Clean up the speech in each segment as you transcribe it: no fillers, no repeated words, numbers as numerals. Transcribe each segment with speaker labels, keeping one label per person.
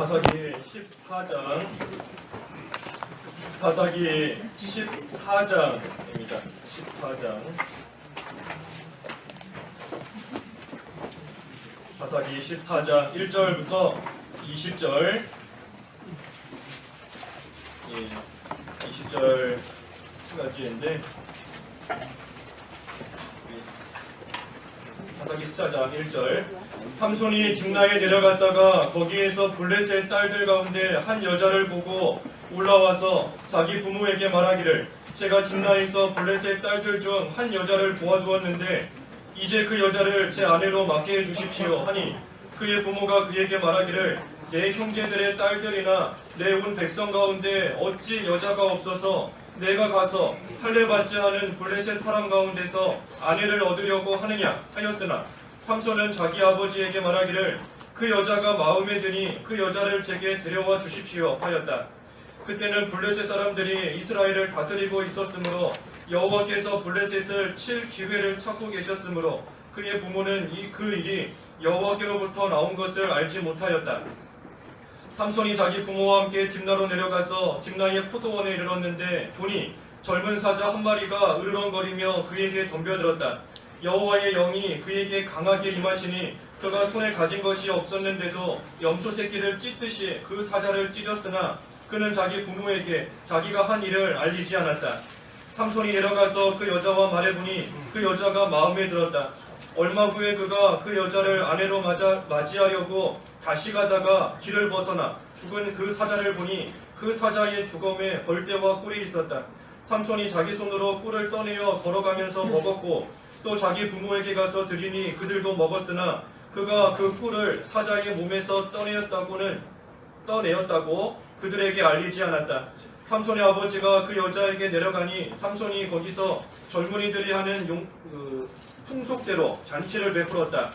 Speaker 1: 사사기 14장 사사기 14장입니다. 14장 사사기 14장 1절부터 20절 20절까지인데 사사기 14장 1절 삼손이 딥나에 내려갔다가 거기에서 블레셋 딸들 가운데 한 여자를 보고 올라와서 자기 부모에게 말하기를 제가 딥나에서 블레셋 딸들 중 한 여자를 보아두었는데 이제 그 여자를 제 아내로 맡게 해주십시오 하니 그의 부모가 그에게 말하기를 내 형제들의 딸들이나 내 온 백성 가운데 어찌 여자가 없어서 내가 가서 할례받지 않은 블레셋 사람 가운데서 아내를 얻으려고 하느냐 하였으나 삼손은 자기 아버지에게 말하기를 그 여자가 마음에 드니 그 여자를 제게 데려와 주십시오 하였다. 그때는 블레셋 사람들이 이스라엘을 다스리고 있었으므로 여호와께서 블레셋을 칠 기회를 찾고 계셨으므로 그의 부모는 그 일이 여호와께로부터 나온 것을 알지 못하였다. 삼손이 자기 부모와 함께 딥나로 내려가서 딥나의 포도원에 이르렀는데 보니 젊은 사자 한 마리가 으르렁거리며 그에게 덤벼들었다. 여호와의 영이 그에게 강하게 임하시니 그가 손에 가진 것이 없었는데도 염소 새끼를 찢듯이 그 사자를 찢었으나 그는 자기 부모에게 자기가 한 일을 알리지 않았다. 삼손이 내려가서 그 여자와 말해보니 그 여자가 마음에 들었다. 얼마 후에 그가 그 여자를 아내로 맞이하려고 다시 가다가 길을 벗어나 죽은 그 사자를 보니 그 사자의 주검에 벌떼와 꿀이 있었다. 삼손이 자기 손으로 꿀을 떠내어 걸어가면서 먹었고 또 자기 부모에게 가서 드리니 그들도 먹었으나 그가 그 꿀을 사자의 몸에서 떠내었다고 그들에게 알리지 않았다. 삼손의 아버지가 그 여자에게 내려가니 삼손이 거기서 젊은이들이 하는 풍속대로 잔치를 베풀었다.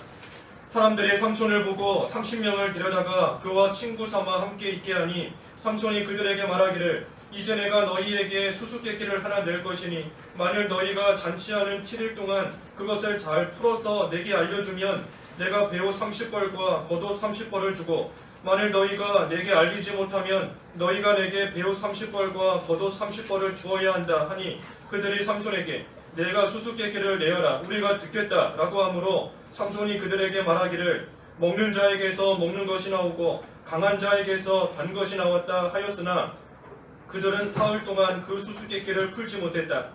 Speaker 1: 사람들이 삼손을 보고 30명을 데려다가 그와 친구 삼아 함께 있게 하니 삼손이 그들에게 말하기를 이제 내가 너희에게 수수께끼를 하나 낼 것이니 만일 너희가 잔치하는 7일 동안 그것을 잘 풀어서 내게 알려주면 내가 배우 30벌과 겉옷 30벌을 주고 만일 너희가 내게 알리지 못하면 너희가 내게 배우 30벌과 겉옷 30벌을 주어야 한다 하니 그들이 삼손에게 내가 수수께끼를 내어라 우리가 듣겠다 라고 하므로 삼손이 그들에게 말하기를 먹는 자에게서 먹는 것이 나오고 강한 자에게서 단 것이 나왔다 하였으나 그들은 사흘 동안 그 수수께끼를 풀지 못했다.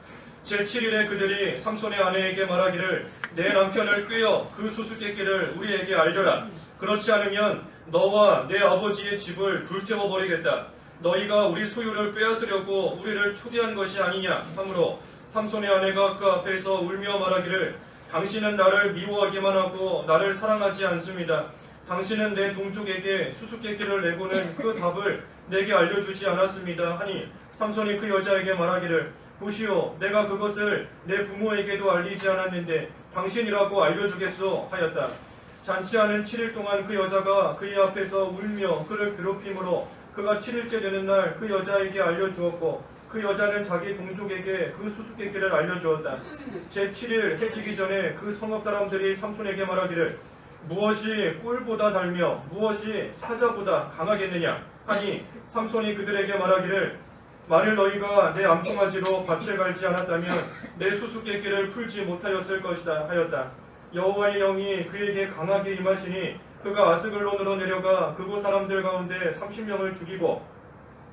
Speaker 1: 제7일에 그들이 삼손의 아내에게 말하기를 내 남편을 꾀어 그 수수께끼를 우리에게 알려라. 그렇지 않으면 너와 내 아버지의 집을 불태워버리겠다. 너희가 우리 소유를 빼앗으려고 우리를 초대한 것이 아니냐 하므로 삼손의 아내가 그 앞에서 울며 말하기를 당신은 나를 미워하기만 하고 나를 사랑하지 않습니다. 당신은 내 동족에게 수수께끼를 내고는 그 답을 내게 알려주지 않았습니다 하니 삼손이 그 여자에게 말하기를 보시오 내가 그것을 내 부모에게도 알리지 않았는데 당신이라고 알려주겠소 하였다. 잔치하는 7일 동안 그 여자가 그의 앞에서 울며 그를 괴롭힘으로 그가 7일째 되는 날 그 여자에게 알려주었고 그 여자는 자기 동족에게 그 수수께끼를 알려주었다. 제7일 해지기 전에 그 성읍 사람들이 삼손에게 말하기를 무엇이 꿀보다 달며 무엇이 사자보다 강하겠느냐 하니 삼손이 그들에게 말하기를 만일 너희가 내 암송아지로 밭을 갈지 않았다면 내 수수께끼를 풀지 못하였을 것이다 하였다. 여호와의 영이 그에게 강하게 임하시니 그가 아스글론으로 내려가 그곳 사람들 가운데 30명을 죽이고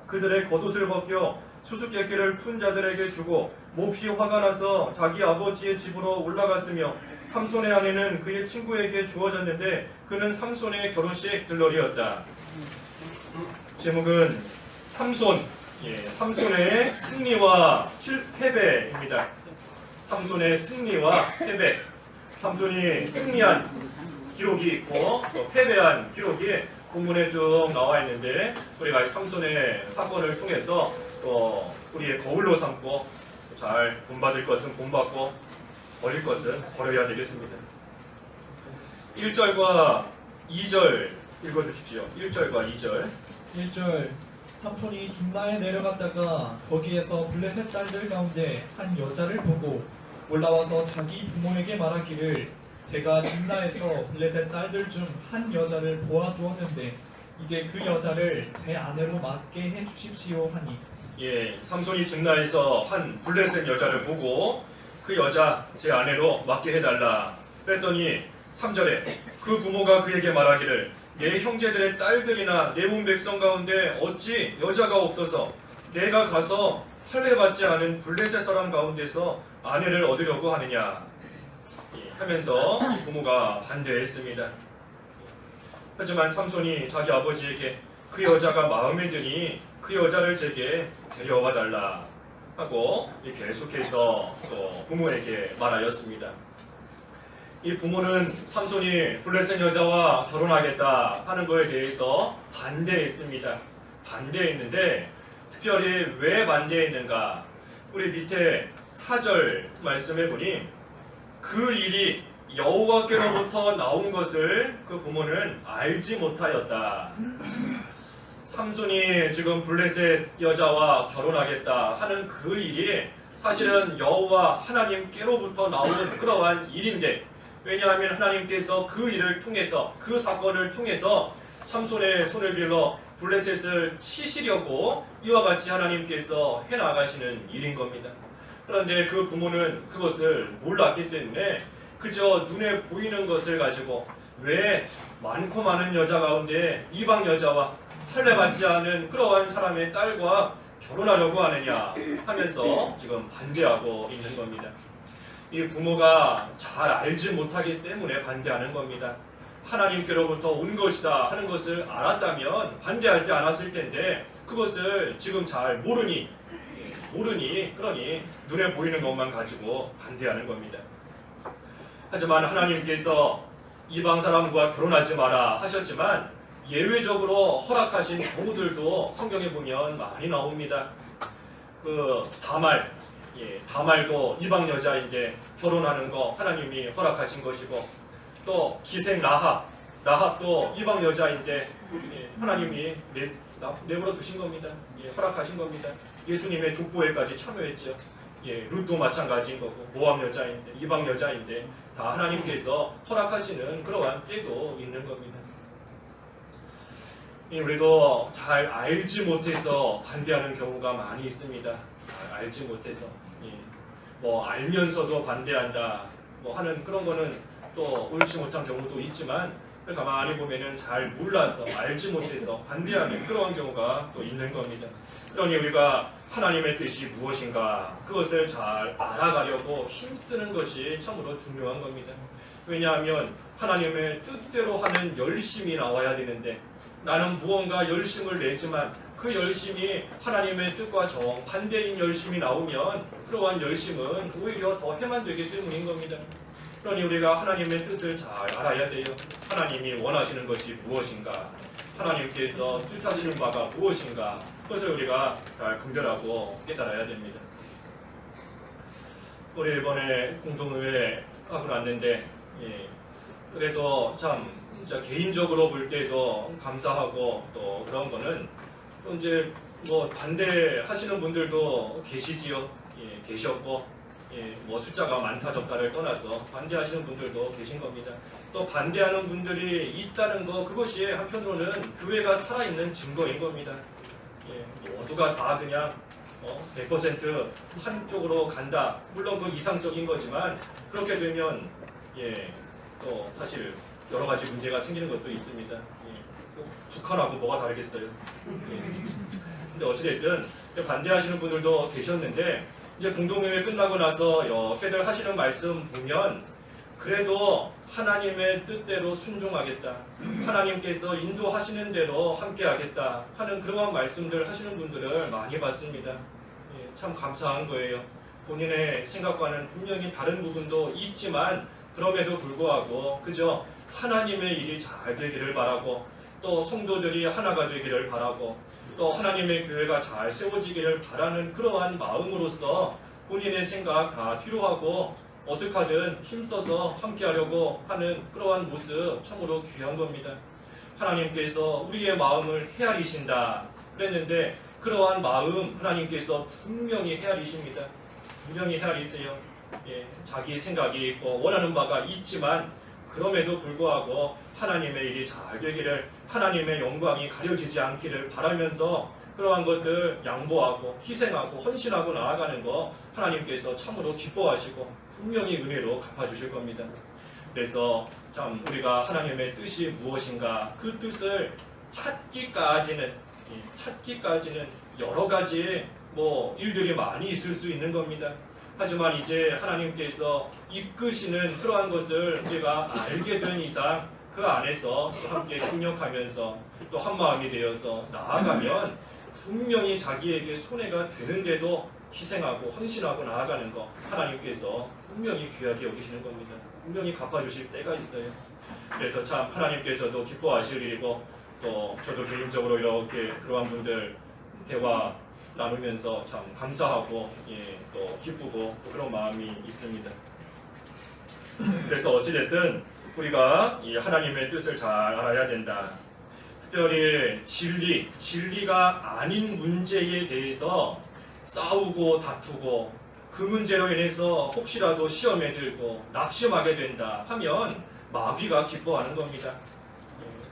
Speaker 1: 그들의 겉옷을 벗겨 수수께끼를 푼 자들에게 주고 몹시 화가 나서 자기 아버지의 집으로 올라갔으며 삼손의 아내는 그의 친구에게 주어졌는데 그는 삼손의 결혼식 들러리였다. 제목은 삼손, 삼손의 승리와 패배입니다. 삼손의 승리와 패배. 삼손이 승리한 기록이 있고 또 패배한 기록이 본문에 쭉 나와 있는데 우리가 삼손의 사건을 통해서 또 우리의 거울로 삼고 잘 본받을 것은 본받고 버릴 것은 버려야 되겠습니다. 1절과 2절 읽어주십시오. 1절과 2절
Speaker 2: 1절 삼손이 딥나에 내려갔다가 거기에서 블레셋 딸들 가운데 한 여자를 보고 올라와서 자기 부모에게 말하기를 제가 딥나에서 블레셋 딸들 중 한 여자를 보아주었는데 이제 그 여자를 제 아내로 맡게 해 주십시오 하니
Speaker 1: 예, 삼손이 딥나에서 한 블레셋 여자를 보고 그 여자 제 아내로 맡게 해달라 그랬더니 3절에 그 부모가 그에게 말하기를 내 형제들의 딸들이나 내 문 백성 가운데 어찌 여자가 없어서 내가 가서 할례받지 않은 블레셋 사람 가운데서 아내를 얻으려고 하느냐 예, 하면서 부모가 반대했습니다. 하지만 삼손이 자기 아버지에게 그 여자가 마음에 드니 그 여자를 제게 데려와 달라 하고 계속해서 또 부모에게 말하였습니다. 이 부모는 삼손이 블레셋 여자와 결혼하겠다 하는 것에 대해서 반대했습니다. 반대했는데 특별히 왜 반대했는가? 우리 밑에 4절 말씀해 보니 그 일이 여호와께로부터 나온 것을 그 부모는 알지 못하였다. 삼손이 지금 블레셋 여자와 결혼하겠다 하는 그 일이 사실은 여호와 하나님께로부터 나온 그러한 일인데 왜냐하면 하나님께서 그 일을 통해서 그 사건을 통해서 삼손의 손을 빌어 블레셋을 치시려고 이와 같이 하나님께서 해나가시는 일인 겁니다. 그런데 그 부모는 그것을 몰랐기 때문에 그저 눈에 보이는 것을 가지고 왜 많고 많은 여자 가운데 이방 여자와 할례받지 않은 그러한 사람의 딸과 결혼하려고 하느냐 하면서 지금 반대하고 있는 겁니다. 이 부모가 잘 알지 못하기 때문에 반대하는 겁니다. 하나님께로부터 온 것이다 하는 것을 알았다면 반대하지 않았을 텐데 그것을 지금 잘 모르니 그러니 눈에 보이는 것만 가지고 반대하는 겁니다. 하지만 하나님께서 이방 사람과 결혼하지 마라 하셨지만 예외적으로 허락하신 경우들도 성경에 보면 많이 나옵니다. 그 다말도 이방 여자인데 결혼하는 거 하나님이 허락하신 것이고 또 기생 라합도 이방 여자인데 하나님이 내버려 두신 겁니다. 허락하신 겁니다. 예수님의 족보회까지 참여했죠. 룻도 마찬가지인 거고 모함 여자인데 이방 여자인데 다 하나님께서 허락하시는 그러한 때도 있는 겁니다. 우리도 잘 알지 못해서 반대하는 경우가 많이 있습니다. 알지 못해서 뭐 알면서도 반대한다 뭐 하는 그런 거는 또 옳지 못한 경우도 있지만 가만히 보면은 잘 몰라서 알지 못해서 반대하는 그러한 경우가 또 있는 겁니다. 그러니 우리가 하나님의 뜻이 무엇인가 그것을 잘 알아가려고 힘쓰는 것이 참으로 중요한 겁니다. 왜냐하면 하나님의 뜻대로 하는 열심이 나와야 되는데 나는 무언가 열심을 내지만 그 열심이 하나님의 뜻과 정반대인 열심이 나오면 그러한 열심은 오히려 더 해만 되기 때문인 겁니다. 그러니 우리가 하나님의 뜻을 잘 알아야 돼요. 하나님이 원하시는 것이 무엇인가 하나님께서 뜻하시는 바가 무엇인가 그것을 우리가 잘 분별하고 깨달아야 됩니다. 우리 이번에 공동의회 하고 났는데 그래도 참 진짜 개인적으로 볼 때도 감사하고 또 그런 거는 또 이제 뭐 반대하시는 분들도 계시지요. 계셨고 뭐 숫자가 많다 적다를 떠나서 반대하시는 분들도 계신 겁니다. 또 반대하는 분들이 있다는 거 그것이 한편으로는 교회가 살아있는 증거인 겁니다. 모두가 다 그냥 100% 한쪽으로 간다. 물론 그 이상적인 거지만 그렇게 되면 또 사실 여러 가지 문제가 생기는 것도 있습니다. 북한하고 뭐가 다르겠어요. 근데 어찌됐든 반대하시는 분들도 계셨는데 이제 공동회의 끝나고 나서 이렇게들 하시는 말씀 보면 그래도 하나님의 뜻대로 순종하겠다. 하나님께서 인도하시는 대로 함께하겠다 하는 그러한 말씀들 하시는 분들을 많이 봤습니다. 참 감사한 거예요. 본인의 생각과는 분명히 다른 부분도 있지만 그럼에도 불구하고 그저 하나님의 일이 잘 되기를 바라고 또 성도들이 하나가 되기를 바라고 또 하나님의 교회가 잘 세워지기를 바라는 그러한 마음으로서 본인의 생각 다 뒤로하고 어떻게 하든 힘써서 함께하려고 하는 그러한 모습 참으로 귀한 겁니다. 하나님께서 우리의 마음을 헤아리신다 그랬는데 그러한 마음 하나님께서 분명히 헤아리십니다. 분명히 헤아리세요. 자기 생각이 있고 원하는 바가 있지만 그럼에도 불구하고 하나님의 일이 잘 되기를, 하나님의 영광이 가려지지 않기를 바라면서 그러한 것들 양보하고 희생하고 헌신하고 나아가는 거 하나님께서 참으로 기뻐하시고 분명히 은혜로 갚아주실 겁니다. 그래서 참 우리가 하나님의 뜻이 무엇인가 그 뜻을 찾기까지는 여러 가지 일들이 많이 있을 수 있는 겁니다. 하지만 이제 하나님께서 이끄시는 그러한 것을 우리가 알게 된 이상 그 안에서 함께 협력하면서 또 한마음이 되어서 나아가면 분명히 자기에게 손해가 되는데도 희생하고 헌신하고 나아가는 거 하나님께서 분명히 귀하게 여기시는 겁니다. 분명히 갚아주실 때가 있어요. 그래서 참 하나님께서도 기뻐하실 일이고 또 저도 개인적으로 이렇게 그러한 분들 대화 나누면서 참 감사하고 또 기쁘고 또 그런 마음이 있습니다. 그래서 어찌됐든 우리가 이 하나님의 뜻을 잘 알아야 된다. 특별히 진리가 아닌 문제에 대해서 싸우고 다투고 그 문제로 인해서 혹시라도 시험에 들고 낙심하게 된다 하면 마귀가 기뻐하는 겁니다.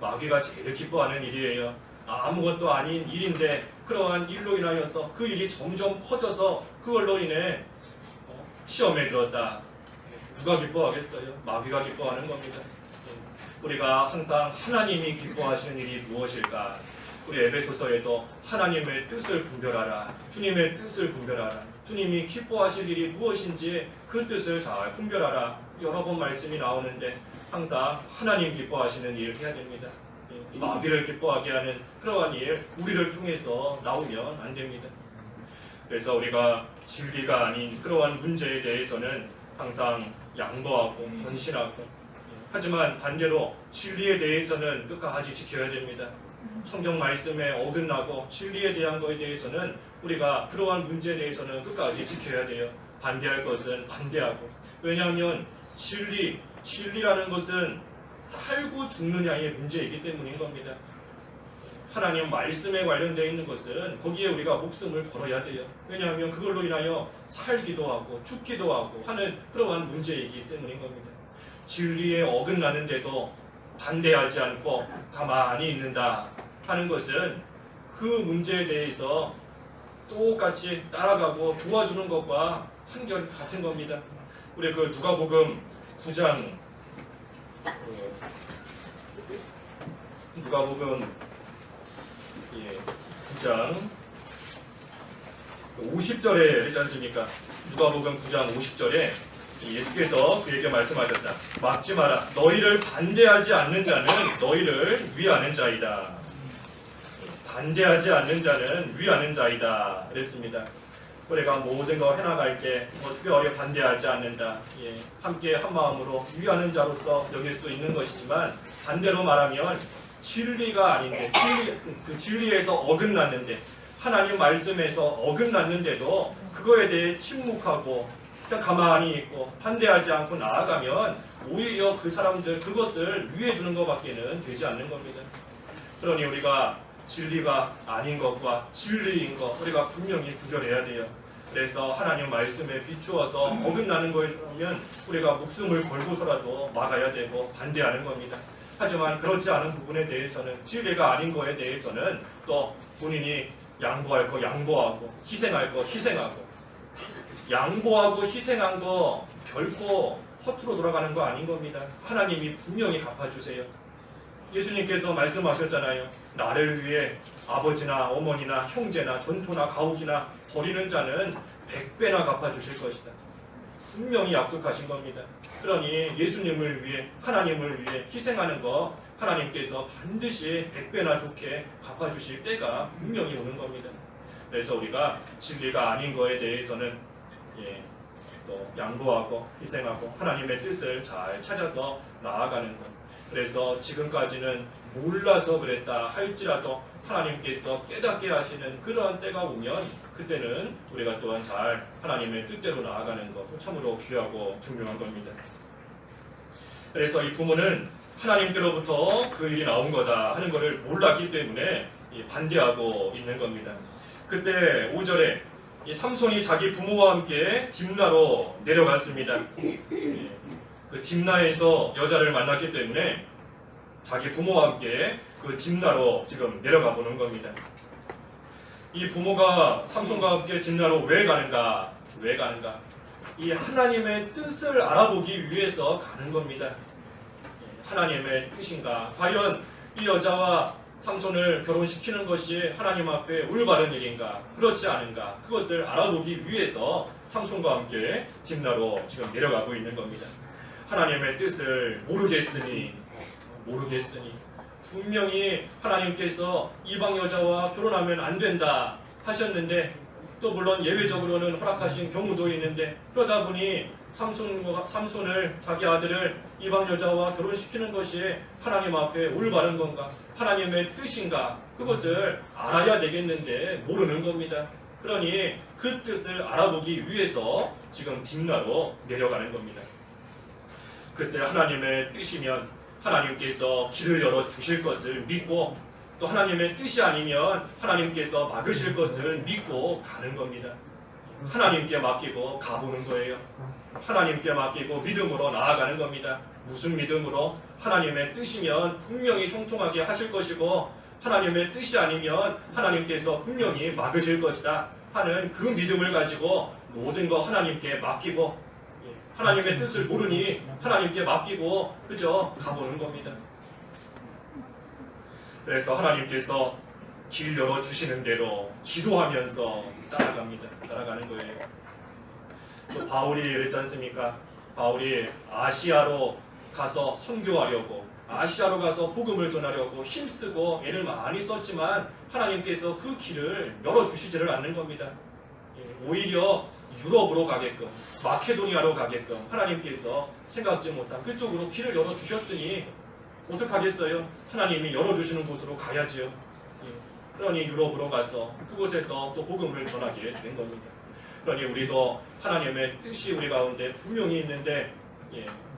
Speaker 1: 마귀가 제일 기뻐하는 일이에요. 아무것도 아닌 일인데 그러한 일로 인하여서 그 일이 점점 커져서 그걸로 인해 시험에 들었다. 누가 기뻐하겠어요? 마귀가 기뻐하는 겁니다. 우리가 항상 하나님이 기뻐하시는 일이 무엇일까? 우리 에베소서에도 하나님의 뜻을 분별하라. 주님의 뜻을 분별하라. 주님이 기뻐하실 일이 무엇인지 그 뜻을 잘 분별하라. 여러 번 말씀이 나오는데 항상 하나님 기뻐하시는 일을 해야 됩니다. 마귀를 기뻐하게 하는 그러한 일 우리를 통해서 나오면 안 됩니다. 그래서 우리가 진리가 아닌 그러한 문제에 대해서는 항상 양보하고 헌신하고, 하지만 반대로 진리에 대해서는 끝까지 지켜야 됩니다. 성경 말씀에 어긋나고 진리에 대한 것에 대해서는 우리가 그러한 문제에 대해서는 끝까지 지켜야 돼요. 반대할 것은 반대하고. 왜냐하면 진리라는 것은 살고 죽느냐의 문제이기 때문인 겁니다. 하나님 말씀에 관련되어 있는 것은 거기에 우리가 목숨을 걸어야 돼요. 왜냐하면 그걸로 인하여 살기도 하고 죽기도 하고 하는 그러한 문제이기 때문인 겁니다. 진리에 어긋나는데도 반대하지 않고 가만히 있는다 하는 것은 그 문제에 대해서 똑같이 따라가고 도와주는 것과 한결 같은 겁니다. 우리 그 누가복음 9장 누가복음 9장 50절에 있지 않습니까? 누가복음 9장 50절에 예수께서 그에게 말씀하셨다. 막지 마라. 너희를 반대하지 않는 자는 너희를 위하는 자이다. 반대하지 않는 자는 위하는 자이다. 그랬습니다. 우리가 모든 거 해나갈 때 특별히 반대하지 않는다. 함께 한 마음으로 위하는 자로서 여길 수 있는 것이지만 반대로 말하면 진리가 아닌데 그 진리에서 어긋났는데 하나님 말씀에서 어긋났는데도 그거에 대해 침묵하고 그냥 가만히 있고 반대하지 않고 나아가면 오히려 그 사람들 그것을 위해 주는 것밖에는 되지 않는 겁니다. 그러니 우리가 진리가 아닌 것과 진리인 것 우리가 분명히 구별해야 돼요. 그래서 하나님 말씀에 비추어서 어긋나는 거에 보면 우리가 목숨을 걸고서라도 막아야 되고 반대하는 겁니다. 하지만 그렇지 않은 부분에 대해서는 진리가 아닌 거에 대해서는 또 본인이 양보할 거 양보하고 희생할 거 희생하고 양보하고 희생한 거 결코 허투루 돌아가는 거 아닌 겁니다. 하나님이 분명히 갚아주세요. 예수님께서 말씀하셨잖아요. 나를 위해 아버지나 어머니나 형제나 전토나 가옥이나 버리는 자는 100배나 갚아주실 것이다. 분명히 약속하신 겁니다. 그러니 예수님을 위해 하나님을 위해 희생하는 거 하나님께서 반드시 100배나 좋게 갚아주실 때가 분명히 오는 겁니다. 그래서 우리가 진리가 아닌 거에 대해서는 또 양보하고 희생하고 하나님의 뜻을 잘 찾아서 나아가는 것. 그래서 지금까지는 몰라서 그랬다 할지라도 하나님께서 깨닫게 하시는 그러한 때가 오면 그때는 우리가 또한 잘 하나님의 뜻대로 나아가는 것 참으로 귀하고 중요한 겁니다. 그래서 이 부모는 하나님께로부터 그 일이 나온 거다 하는 것을 몰랐기 때문에 반대하고 있는 겁니다. 그때 5절에 이 삼손이 자기 부모와 함께 딥나로 내려갔습니다. 그 dim나에서 여자를 만났기 때문에 자기 부모와 함께 그 dim나로 지금 내려가 보는 겁니다. 이 부모가 삼손과 함께 dim나로 왜 가는가? 왜 가는가? 이 하나님의 뜻을 알아보기 위해서 가는 겁니다. 하나님의 뜻인가? 과연 이 여자와 삼손을 결혼시키는 것이 하나님 앞에 올바른 일인가? 그렇지 않은가? 그것을 알아보기 위해서 삼손과 함께 dim나로 지금 내려가고 있는 겁니다. 하나님의 뜻을 모르겠으니 분명히 하나님께서 이방 여자와 결혼하면 안 된다 하셨는데 또 물론 예외적으로는 허락하신 경우도 있는데 그러다 보니 삼손을 자기 아들을 이방 여자와 결혼시키는 것이 하나님 앞에 올바른 건가? 하나님의 뜻인가? 그것을 알아야 되겠는데 모르는 겁니다. 그러니 그 뜻을 알아보기 위해서 지금 dim나로 내려가는 겁니다. 그때 하나님의 뜻이면 하나님께서 길을 열어 주실 것을 믿고 또 하나님의 뜻이 아니면 하나님께서 막으실 것을 믿고 가는 겁니다. 하나님께 맡기고 가보는 거예요. 하나님께 맡기고 믿음으로 나아가는 겁니다. 무슨 믿음으로? 하나님의 뜻이면 분명히 형통하게 하실 것이고 하나님의 뜻이 아니면 하나님께서 분명히 막으실 것이다 하는 그 믿음을 가지고 모든 거 하나님께 맡기고 하나님의 뜻을 모르니 하나님께 맡기고 그저 가보는 겁니다. 그래서 하나님께서 길 열어주시는 대로 기도하면서 따라가는 거예요. 또 바울이 그랬지 않습니까? 바울이 아시아로 가서 선교하려고 아시아로 가서 복음을 전하려고 힘쓰고 애를 많이 썼지만 하나님께서 그 길을 열어주시지를 않는 겁니다. 오히려 유럽으로 가게끔 마케도니아로 가게끔 하나님께서 생각지 못한 그쪽으로 길을 열어주셨으니 어떡하겠어요? 하나님이 열어주시는 곳으로 가야지요. 그러니 유럽으로 가서 그곳에서 또 복음을 전하게 된 겁니다. 그러니 우리도 하나님의 뜻이 우리 가운데 분명히 있는데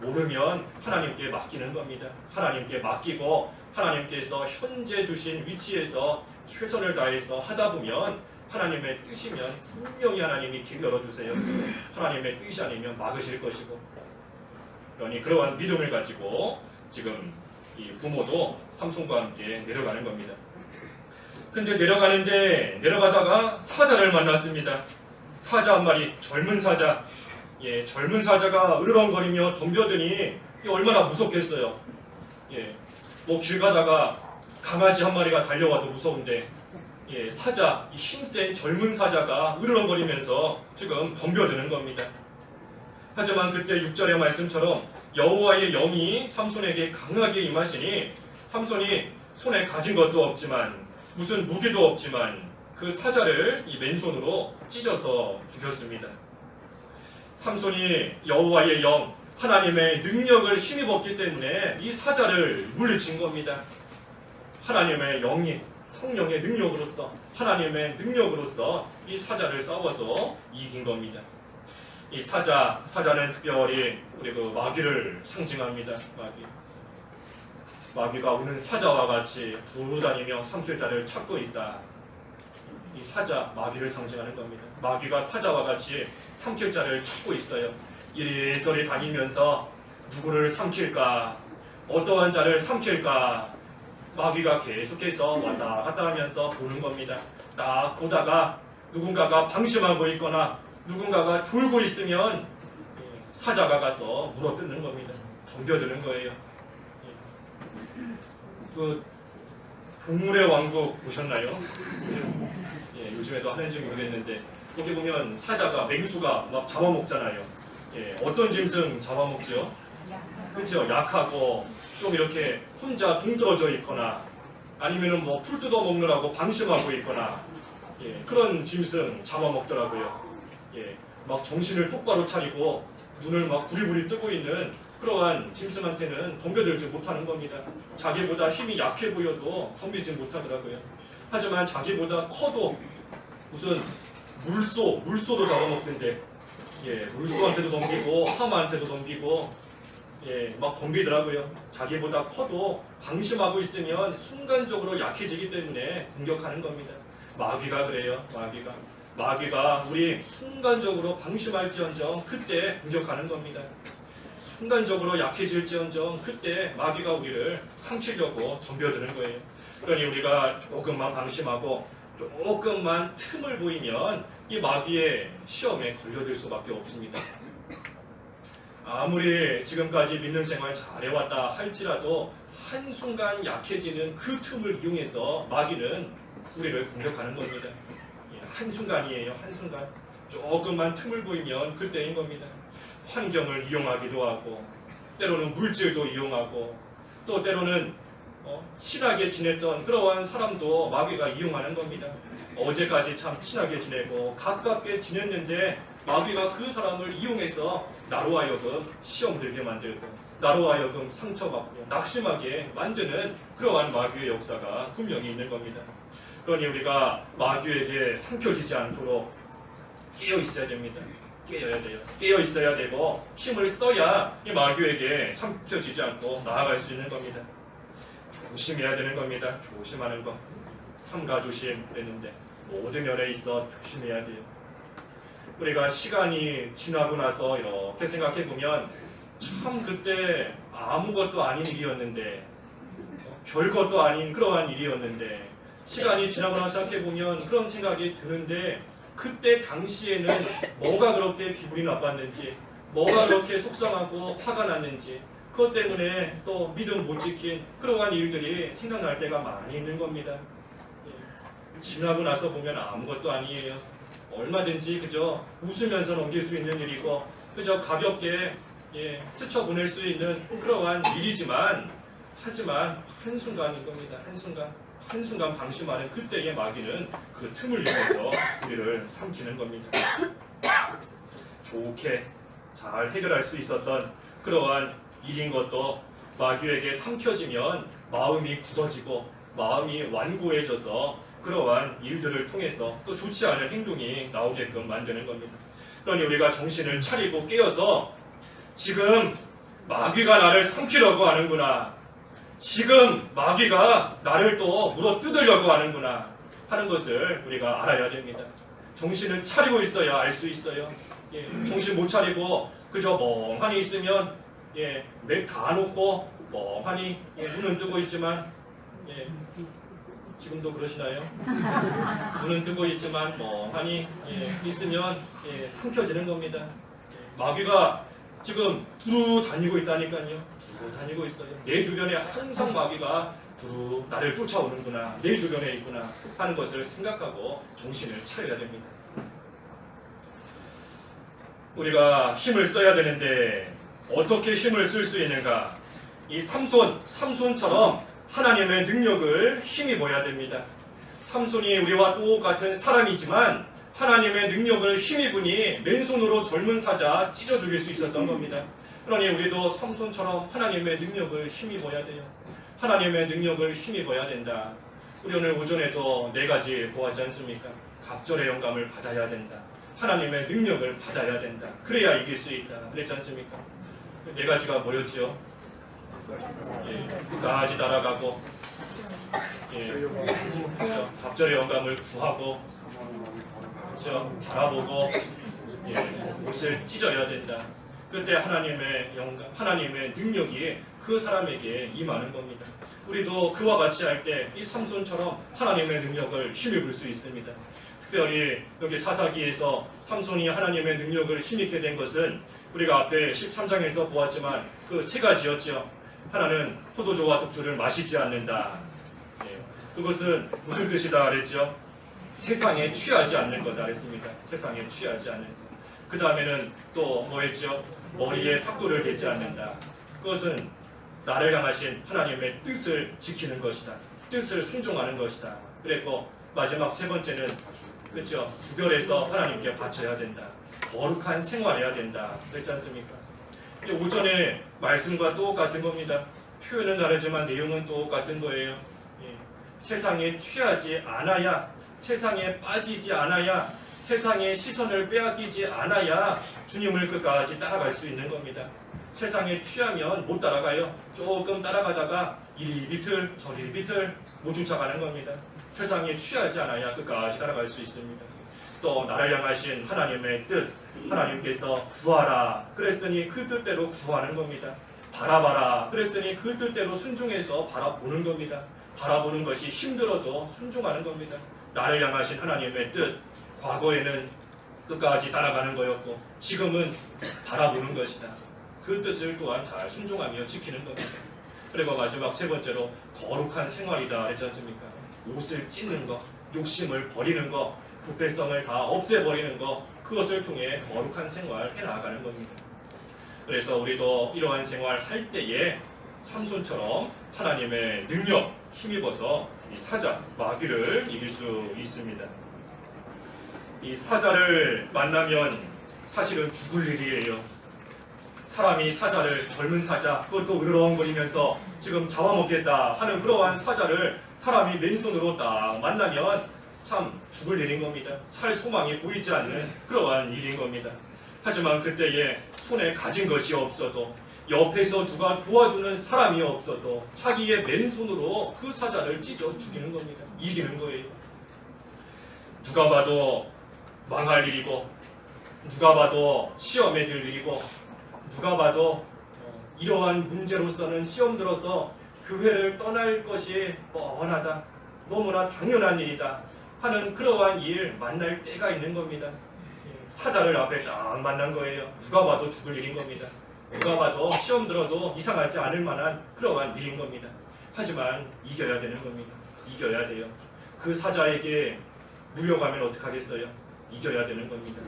Speaker 1: 모르면 하나님께 맡기는 겁니다. 하나님께 맡기고 하나님께서 현재 주신 위치에서 최선을 다해서 하다 보면 하나님의 뜻이면 분명히 하나님이 길 열어주세요. 하나님의 뜻이 아니면 막으실 것이고 그러니 그러한 믿음을 가지고 지금 이 부모도 삼손과 함께 내려가는 겁니다. 근데 내려가다가 사자를 만났습니다. 사자 한 마리, 젊은 사자. 젊은 사자가 으르렁거리며 덤벼드니 얼마나 무섭겠어요. 뭐 길 가다가 강아지 한 마리가 달려와도 무서운데 사자, 이 힘센 젊은 사자가 으르렁거리면서 지금 덤벼드는 겁니다. 하지만 그때 6절의 말씀처럼 여호와의 영이 삼손에게 강하게 임하시니 삼손이 손에 가진 것도 없지만 무슨 무기도 없지만 그 사자를 이 맨손으로 찢어서 죽였습니다. 삼손이 여호와의 영, 하나님의 능력을 힘입었기 때문에 이 사자를 물리친 겁니다. 하나님의 영이 성령의 능력으로서 하나님의 능력으로서 이 사자를 싸워서 이긴 겁니다. 이 사자는 특별히 우리 그 마귀를 상징합니다. 마귀가 우는 사자와 같이 두루다니며 삼킬 자를 찾고 있다. 이 사자, 마귀를 상징하는 겁니다. 마귀가 사자와 같이 삼킬 자를 찾고 있어요. 이리저리 다니면서 누구를 삼킬까, 어떠한 자를 삼킬까, 마귀가 계속해서 왔다 갔다 하면서 보는 겁니다. 딱 보다가 누군가가 방심하고 있거나 누군가가 졸고 있으면 사자가 가서 물어뜯는 겁니다. 덤벼드는 거예요. 그 동물의 왕국 보셨나요? 요즘에도 하는지 모르겠는데 거기 보면 사자가 맹수가 막 잡아먹잖아요. 어떤 짐승 잡아먹죠? 그렇죠. 약하고 좀 이렇게 혼자 둥그러져 있거나 아니면은 뭐 풀 뜯어 먹느라고 방심하고 있거나 그런 짐승 잡아먹더라고요. 막 정신을 똑바로 차리고 눈을 막 부리부리 뜨고 있는 그러한 짐승한테는 덤벼들지 못하는 겁니다. 자기보다 힘이 약해 보여도 덤비지 못하더라고요. 하지만 자기보다 커도 무슨 물소도 잡아먹던데 물소한테도 덤비고 하마한테도 덤비고 막 덤비더라고요. 자기보다 커도 방심하고 있으면 순간적으로 약해지기 때문에 공격하는 겁니다. 마귀가 그래요. 마귀가 우리 순간적으로 방심할지언정 그때 공격하는 겁니다. 순간적으로 약해질지언정 그때 마귀가 우리를 삼키려고 덤벼드는 거예요. 그러니 우리가 조금만 방심하고 조금만 틈을 보이면 이 마귀의 시험에 걸려들 수밖에 없습니다. 아무리 지금까지 믿는 생활 잘해왔다 할지라도 한순간 약해지는 그 틈을 이용해서 마귀는 우리를 공격하는 겁니다. 한순간이에요. 한순간. 조금만 틈을 보이면 그때인 겁니다. 환경을 이용하기도 하고 때로는 물질도 이용하고 또 때로는 친하게 지냈던 그러한 사람도 마귀가 이용하는 겁니다. 어제까지 참 친하게 지내고 가깝게 지냈는데 마귀가 그 사람을 이용해서 나로 하여금 시험 들게 만들고 나로 하여금 상처받고 낙심하게 만드는 그러한 마귀의 역사가 분명히 있는 겁니다. 그러니 우리가 마귀에게 삼켜지지 않도록 깨어 있어야 됩니다. 깨어야 돼요. 깨어 있어야 되고 힘을 써야 이 마귀에게 삼켜지지 않고 나아갈 수 있는 겁니다. 조심해야 되는 겁니다. 조심하는 것. 삼가조심 그랬는데 모든 면에 있어 조심해야 돼요. 우리가 시간이 지나고 나서 이렇게 생각해 보면 참 그때 아무것도 아닌 일이었는데 별것도 아닌 그러한 일이었는데 시간이 지나고 나서 생각해 보면 그런 생각이 드는데 그때 당시에는 뭐가 그렇게 기분이 나빴는지 뭐가 그렇게 속상하고 화가 났는지 그것 때문에 또 믿음 못 지킨 그러한 일들이 생각날 때가 많이 있는 겁니다. 지나고 나서 보면 아무것도 아니에요. 얼마든지 그저 웃으면서 넘길 수 있는 일이고 그저 가볍게 스쳐 보낼 수 있는 그러한 일이지만 하지만 한순간인 겁니다. 한순간 방심하는 그때의 마귀는 그 틈을 이용해서 우리를 삼키는 겁니다. 좋게 잘 해결할 수 있었던 그러한 일인 것도 마귀에게 삼켜지면 마음이 굳어지고 마음이 완고해져서 그러한 일들을 통해서 또 좋지 않은 행동이 나오게끔 만드는 겁니다. 그러니 우리가 정신을 차리고 깨어서 지금 마귀가 나를 삼키려고 하는구나. 지금 마귀가 나를 또 물어뜯으려고 하는구나 하는 것을 우리가 알아야 됩니다. 정신을 차리고 있어야 알 수 있어요. 정신 못 차리고 그저 멍하니 있으면 맥 다 놓고 멍하니 눈은 뜨고 있지만 지금도 그러시나요? 눈은 뜨고 있지만 멍하니 있으면 삼켜지는 겁니다. 마귀가 지금 두루 다니고 있다니까요. 두루 다니고 있어요. 내 주변에 항상 마귀가 두루 나를 쫓아오는구나. 내 주변에 있구나 하는 것을 생각하고 정신을 차려야 됩니다. 우리가 힘을 써야 되는데 어떻게 힘을 쓸 수 있는가? 이 삼손처럼 하나님의 능력을 힘입어야 됩니다. 삼손이 우리와 똑같은 사람이지만 하나님의 능력을 힘입으니 맨손으로 젊은 사자 찢어 죽일 수 있었던 겁니다. 그러니 우리도 삼손처럼 하나님의 능력을 힘입어야 돼요. 하나님의 능력을 힘입어야 된다. 우리 오늘 오전에도 4가지 보았지 않습니까? 갑절의 영감을 받아야 된다. 하나님의 능력을 받아야 된다. 그래야 이길 수 있다. 그랬지 않습니까? 4가지가 뭐였죠? 끝까지 날아가고 그렇죠? 갑절의 영감을 구하고 그렇죠? 바라보고 옷을 찢어야 된다. 그때 하나님의 영감, 하나님의 능력이 그 사람에게 임하는 겁니다. 우리도 그와 같이 할 때 이 삼손처럼 하나님의 능력을 힘입을 수 있습니다. 특별히 여기 사사기에서 삼손이 하나님의 능력을 힘입게 된 것은 우리가 앞에 13장에서 보았지만 그 3가지였죠. 하나는 포도주와 독주를 마시지 않는다. 그것은 무슨 뜻이다 그랬죠? 세상에 취하지 않는 거다 그랬습니다. 세상에 취하지 않는 것. 그 다음에는 또 뭐였죠? 머리에 삭도를 대지 않는다. 그것은 나를 향하신 하나님의 뜻을 지키는 것이다. 뜻을 순종하는 것이다. 그랬고 마지막 3번째는 그렇죠? 구별해서 하나님께 바쳐야 된다. 거룩한 생활해야 된다. 그랬지 않습니까? 오전에 말씀과 똑같은 겁니다. 표현은 다르지만 내용은 똑같은 거예요. 세상에 취하지 않아야, 세상에 빠지지 않아야, 세상의 시선을 빼앗기지 않아야 주님을 끝까지 따라갈 수 있는 겁니다. 세상에 취하면 못 따라가요. 조금 따라가다가 이리 비틀 저리 비틀 못 쫓아가는 겁니다. 세상에 취하지 않아야 끝까지 따라갈 수 있습니다. 또 나를 향하신 하나님의 뜻, 하나님께서 구하라 그랬으니 그 뜻대로 구하는 겁니다. 바라봐라 그랬으니 그 뜻대로 순종해서 바라보는 겁니다. 바라보는 것이 힘들어도 순종하는 겁니다. 나를 향하신 하나님의 뜻, 과거에는 끝까지 따라가는 거였고 지금은 바라보는 것이다. 그 뜻을 또한 잘 순종하며 지키는 겁니다. 그리고 마지막 세 번째로 거룩한 생활이다 했지 않습니까? 옷을 찢는 것, 욕심을 버리는 것, 부패성을 다 없애버리는 것, 그것을 통해 거룩한 생활 해나가는 겁니다. 그래서 우리도 이러한 생활 할 때에 삼손처럼 하나님의 능력 힘입어서 이 사자, 마귀를 이길 수 있습니다. 이 사자를 만나면 사실은 죽을 일이에요. 사람이 사자를, 젊은 사자, 그것도 으르렁거리면서 지금 잡아먹겠다 하는 그러한 사자를 사람이 맨손으로 딱 만나면 참 죽을 일인 겁니다. 살 소망이 보이지 않는 그러한 일인 겁니다. 하지만 그때에 손에 가진 것이 없어도 옆에서 누가 도와주는 사람이 없어도 자기의 맨손으로 그 사자를 찢어 죽이는 겁니다. 이기는 거예요. 누가 봐도 망할 일이고 누가 봐도 시험에 들 일이고 누가 봐도 이러한 문제로서는 시험 들어서 교회를 떠날 것이 뻔하다, 너무나 당연한 일이다 하는 그러한 일 만날 때가 있는 겁니다. 사자를 앞에 딱 만난 거예요. 누가 봐도 죽을 일인 겁니다. 누가 봐도 시험 들어도 이상하지 않을 만한 그러한 일인 겁니다. 하지만 이겨야 되는 겁니다. 이겨야 돼요. 그 사자에게 물려가면 어떡하겠어요? 이겨야 되는 겁니다.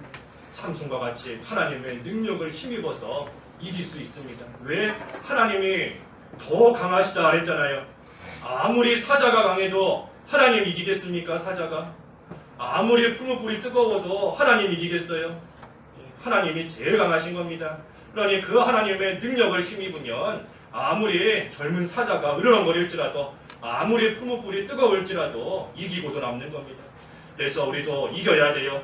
Speaker 1: 삼손과 같이 하나님의 능력을 힘입어서 이길 수 있습니다. 왜? 하나님이 더 강하시다 그랬잖아요. 아무리 사자가 강해도 하나님 이기겠습니까? 사자가? 아무리 풀무불이 뜨거워도 하나님 이기겠어요? 하나님이 제일 강하신 겁니다. 그러니 그 하나님의 능력을 힘입으면 아무리 젊은 사자가 으르렁거릴지라도 아무리 풀무불이 뜨거울지라도 이기고도 남는 겁니다. 그래서 우리도 이겨야 돼요.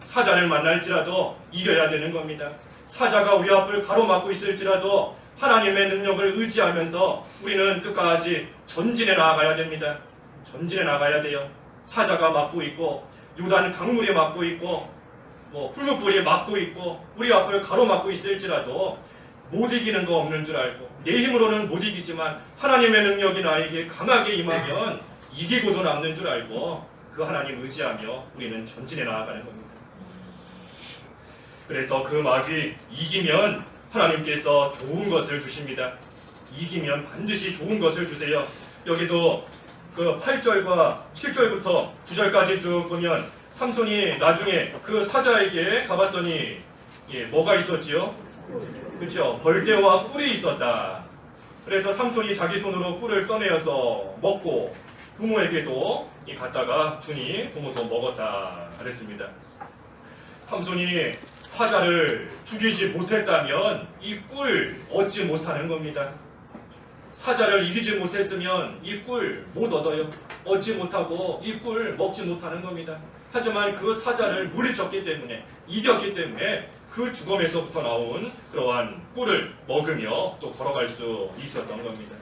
Speaker 1: 사자를 만날지라도 이겨야 되는 겁니다. 사자가 우리 앞을 가로막고 있을지라도 하나님의 능력을 의지하면서 우리는 끝까지 전진해 나가야 됩니다. 전진해 나가야 돼요. 사자가 막고 있고 요단 강물이 막고 있고 풀무불이 막고 있고 우리 앞을 가로막고 있을지라도 못 이기는 거 없는 줄 알고 내 힘으로는 못 이기지만 하나님의 능력이 나에게 강하게 임하면 이기고도 남는 줄 알고 그 하나님 의지하며 우리는 전진해 나아가는 겁니다. 그래서 그 마귀 이기면 하나님께서 좋은 것을 주십니다. 이기면 반드시 좋은 것을 주세요. 여기도 그 8절과 7절부터 9절까지 쭉 보면 삼손이 나중에 그 사자에게 가봤더니 뭐가 있었지요? 그렇죠. 벌떼와 꿀이 있었다. 그래서 삼손이 자기 손으로 꿀을 꺼내어서 먹고 부모에게도 갖다가 주니 부모도 먹었다 그랬습니다. 삼손이 사자를 죽이지 못했다면 이 꿀 얻지 못하는 겁니다. 사자를 이기지 못했으면 이 꿀 못 얻어요. 얻지 못하고 이 꿀 먹지 못하는 겁니다. 하지만 그 사자를 물리쳤기 때문에 이겼기 때문에 그 죽음에서부터 나온 그러한 꿀을 먹으며 또 걸어갈 수 있었던 겁니다.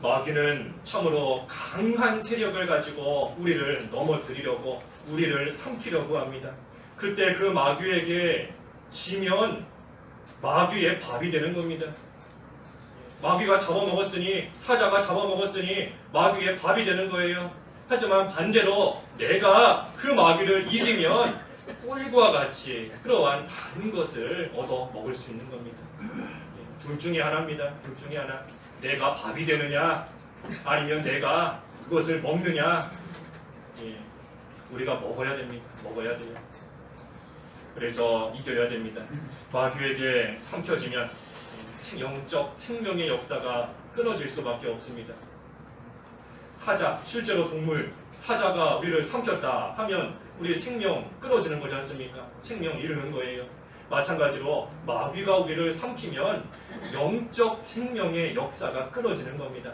Speaker 1: 마귀는 참으로 강한 세력을 가지고 우리를 넘어뜨리려고 우리를 삼키려고 합니다. 그때 그 마귀에게 지면 마귀의 밥이 되는 겁니다. 마귀가 잡아먹었으니 사자가 잡아먹었으니 마귀의 밥이 되는 거예요. 하지만 반대로 내가 그 마귀를 이기면 꿀과 같이 그러한 단 것을 얻어 먹을 수 있는 겁니다. 둘 중에 하나입니다. 둘 중에 하나. 내가 밥이 되느냐 아니면 내가 그것을 먹느냐. 우리가 먹어야 됩니다. 먹어야 돼요. 그래서 이겨야 됩니다. 마귀에게 삼켜지면 영적 생명의 역사가 끊어질 수밖에 없습니다. 사자, 실제로 동물, 사자가 우리를 삼켰다 하면 우리의 생명 끊어지는 거지 않습니까? 생명 잃는 거예요. 마찬가지로 마귀가 우리를 삼키면 영적 생명의 역사가 끊어지는 겁니다.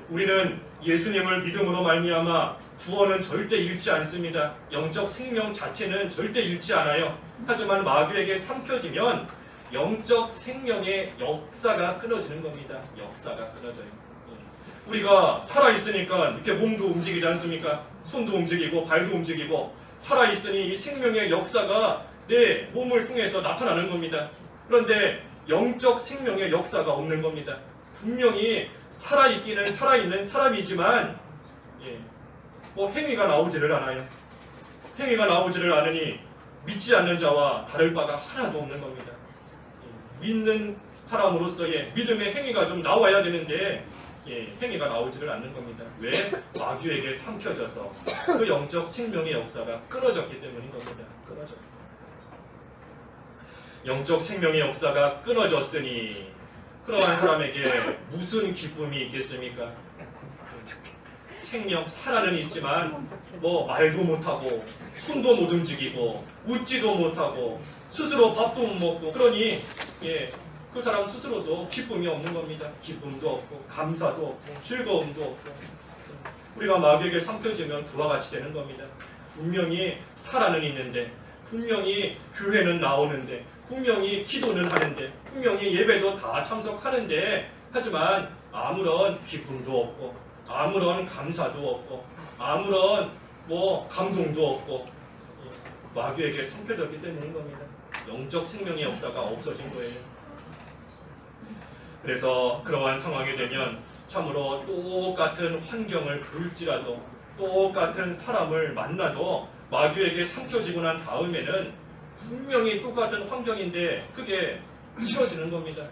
Speaker 1: 우리는 예수님을 믿음으로 말미암아 구원은 절대 잃지 않습니다. 영적 생명 자체는 절대 잃지 않아요. 하지만 마귀에게 삼켜지면 영적 생명의 역사가 끊어지는 겁니다. 역사가 끊어져요. 우리가 살아있으니까 이렇게 몸도 움직이지 않습니까? 손도 움직이고 발도 움직이고 살아있으니 이 생명의 역사가 내 몸을 통해서 나타나는 겁니다. 그런데 영적 생명의 역사가 없는 겁니다. 분명히 살아있기는 살아있는 사람이지만 뭐 행위가 나오지를 않아요. 행위가 나오지를 않으니 믿지 않는 자와 다를 바가 하나도 없는 겁니다. 믿는 사람으로서의 믿음의 행위가 좀 나와야 되는데 행위가 나오지를 않는 겁니다. 왜? 마귀에게 삼켜져서 그 영적 생명의 역사가 끊어졌기 때문인 겁니다. 끊어졌어요. 영적 생명의 역사가 끊어졌으니 그러한 사람에게 무슨 기쁨이 있겠습니까? 생명, 살아는 있지만 뭐 말도 못하고 손도 못 움직이고 웃지도 못하고 스스로 밥도 못 먹고 그러니 그 사람 스스로도 기쁨이 없는 겁니다. 기쁨도 없고 감사도 없고 즐거움도 없고 우리가 마귀에게 삼켜지면 그와 같이 되는 겁니다. 분명히 살아는 있는데 분명히 교회는 나오는데 분명히 기도는 하는데 분명히 예배도 다 참석하는데 하지만 아무런 기쁨도 없고 아무런 감사도 없고 아무런 뭐 감동도 없고 마귀에게 삼켜졌기 때문인 겁니다. 영적 생명의 역사가 없어진 거예요. 그래서 그러한 상황이 되면 참으로 똑같은 환경을 부을지라도 똑같은 사람을 만나도 마귀에게 삼켜지고 난 다음에는 분명히 똑같은 환경인데 그게 싫어지는 겁니다.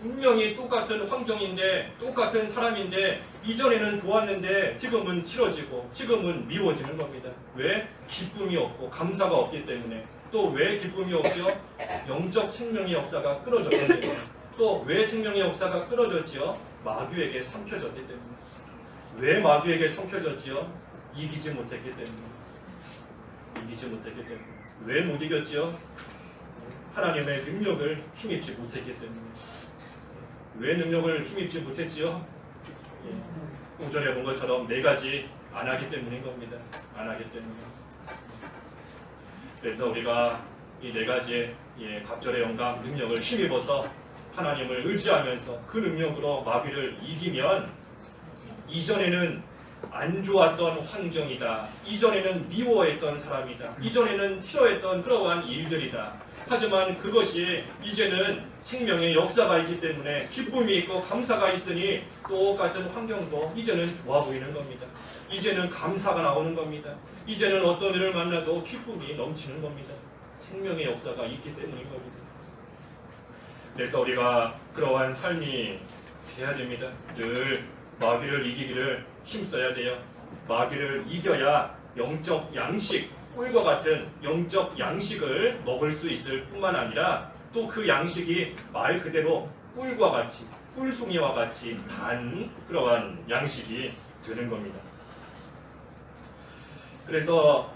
Speaker 1: 분명히 똑같은 환경인데 똑같은 사람인데 이전에는 좋았는데 지금은 싫어지고 지금은 미워지는 겁니다. 왜? 기쁨이 없고 감사가 없기 때문에. 또 왜 기쁨이 없죠? 영적 생명의 역사가 끊어졌기 때문에. 또 왜 생명의 역사가 끊어졌지요? 마귀에게 삼켜졌기 때문에. 왜 마귀에게 삼켜졌지요? 이기지 못했기 때문에. 이기지 못했기 때문에. 왜 못 이겼지요? 하나님의 능력을 힘입지 못했기 때문에. 왜 능력을 힘입지 못했지요? 오전에 본 것처럼 네 가지 안 하기 때문인 겁니다. 안 하기 때문에. 그래서 우리가 이 네 가지의 갑절의 영감 능력을 힘입어서 하나님을 의지하면서 그 능력으로 마귀를 이기면 이전에는 안 좋았던 환경이다. 이전에는 미워했던 사람이다. 이전에는 싫어했던 그러한 일들이다. 하지만 그것이 이제는 생명의 역사가 있기 때문에 기쁨이 있고 감사가 있으니 똑같은 환경도 이제는 좋아 보이는 겁니다. 이제는 감사가 나오는 겁니다. 이제는 어떤 일을 만나도 기쁨이 넘치는 겁니다. 생명의 역사가 있기 때문인 겁니다. 그래서 우리가 그러한 삶이 돼야 됩니다. 늘 마귀를 이기기를 힘써야 돼요. 마귀를 이겨야 영적 양식, 꿀과 같은 영적 양식을 먹을 수 있을 뿐만 아니라 또 그 양식이 말 그대로 꿀과 같이, 꿀송이와 같이 단 그러한 양식이 되는 겁니다. 그래서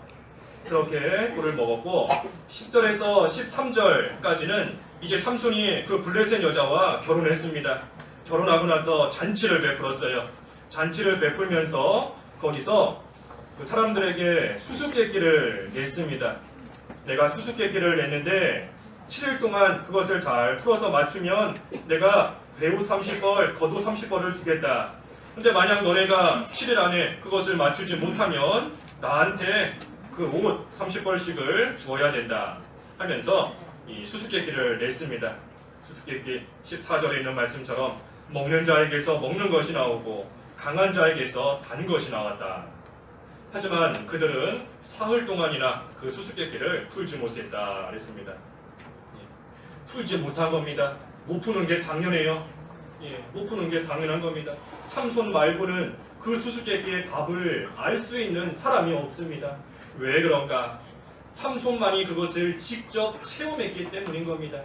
Speaker 1: 그렇게 꿀을 먹었고 10절에서 13절까지는 이제 삼손이 그 블레셋 여자와 결혼했습니다. 결혼하고 나서 잔치를 베풀었어요. 잔치를 베풀면서 거기서 그 사람들에게 수수께끼를 냈습니다. 내가 수수께끼를 냈는데 7일 동안 그것을 잘 풀어서 맞추면 내가 배우 30벌, 겉옷 30벌을 주겠다. 근데 만약 너네가 7일 안에 그것을 맞추지 못하면 나한테 그 옷 30벌씩을 주어야 된다 하면서 이 수수께끼를 냈습니다. 수수께끼 14절에 있는 말씀처럼 먹는 자에게서 먹는 것이 나오고 강한 자에게서 단 것이 나왔다. 하지만 그들은 사흘 동안이나 그 수수께끼를 풀지 못했다 그랬습니다. 풀지 못한 겁니다. 못 푸는 게 당연해요. 못 푸는 게 당연한 겁니다. 삼손 말고는 그 수수께끼의 답을 알 수 있는 사람이 없습니다. 왜 그런가? 삼손만이 그것을 직접 체험했기 때문인 겁니다.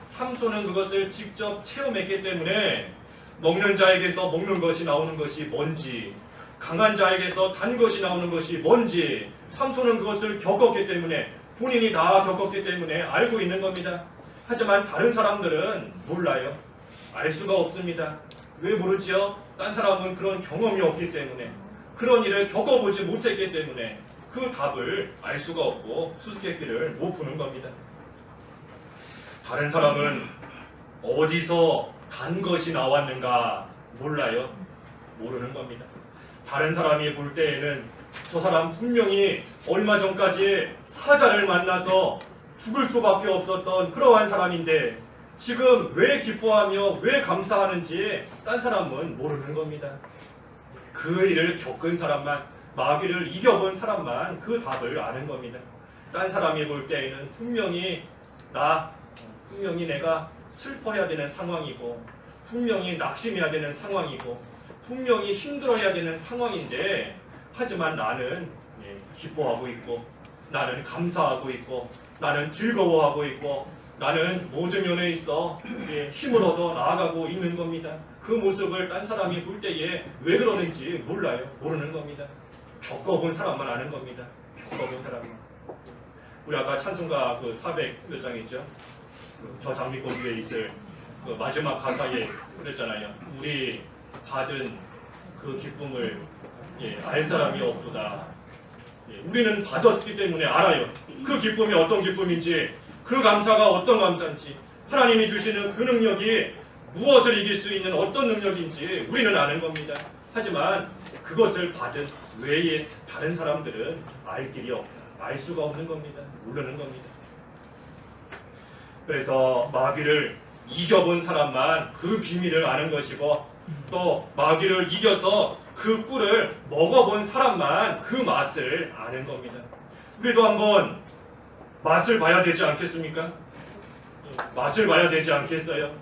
Speaker 1: 삼손은 그것을 직접 체험했기 때문에 먹는 자에게서 먹는 것이 나오는 것이 뭔지, 강한 자에게서 단 것이 나오는 것이 뭔지 삼손은 그것을 겪었기 때문에 본인이 다 겪었기 때문에 알고 있는 겁니다. 하지만 다른 사람들은 몰라요. 알 수가 없습니다. 왜 모르지요? 딴 사람은 그런 경험이 없기 때문에 그런 일을 겪어보지 못했기 때문에 그 답을 알 수가 없고 수수께끼를 못 푸는 겁니다. 다른 사람은 어디서 단 것이 나왔는가 몰라요. 모르는 겁니다. 다른 사람이 볼 때에는 저 사람 분명히 얼마 전까지 사자를 만나서 죽을 수밖에 없었던 그러한 사람인데 지금 왜 기뻐하며 왜 감사하는지 딴 사람은 모르는 겁니다. 그 일을 겪은 사람만, 마귀를 이겨본 사람만 그 답을 아는 겁니다. 딴 사람이 볼 때에는 분명히 내가 슬퍼해야 되는 상황이고 분명히 낙심해야 되는 상황이고 분명히 힘들어해야 되는 상황인데 하지만 나는 기뻐하고 있고 나는 감사하고 있고 나는 즐거워하고 있고 나는 모든 면에 있어 힘을 얻어 나아가고 있는 겁니다. 그 모습을 딴 사람이 볼 때에 왜 그러는지 몰라요. 모르는 겁니다. 겪어본 사람만 아는 겁니다. 겪어본 사람만. 우리 아까 찬송가 그 400몇 장이죠. 저 장미꽃 위에 있을 그 마지막 가사에 그랬잖아요. 우리 받은 그 기쁨을 알 사람이 없도다. 우리는 받았기 때문에 알아요. 그 기쁨이 어떤 기쁨인지, 그 감사가 어떤 감사인지, 하나님이 주시는 그 능력이 무엇을 이길 수 있는 어떤 능력인지 우리는 아는 겁니다. 하지만 그것을 받은 외에 다른 사람들은 알 길이 없다. 알 수가 없는 겁니다. 모르는 겁니다. 그래서 마귀를 이겨본 사람만 그 비밀을 아는 것이고 또 마귀를 이겨서 그 꿀을 먹어본 사람만 그 맛을 아는 겁니다. 우리도 한번 맛을 봐야 되지 않겠습니까? 맛을 봐야 되지 않겠어요?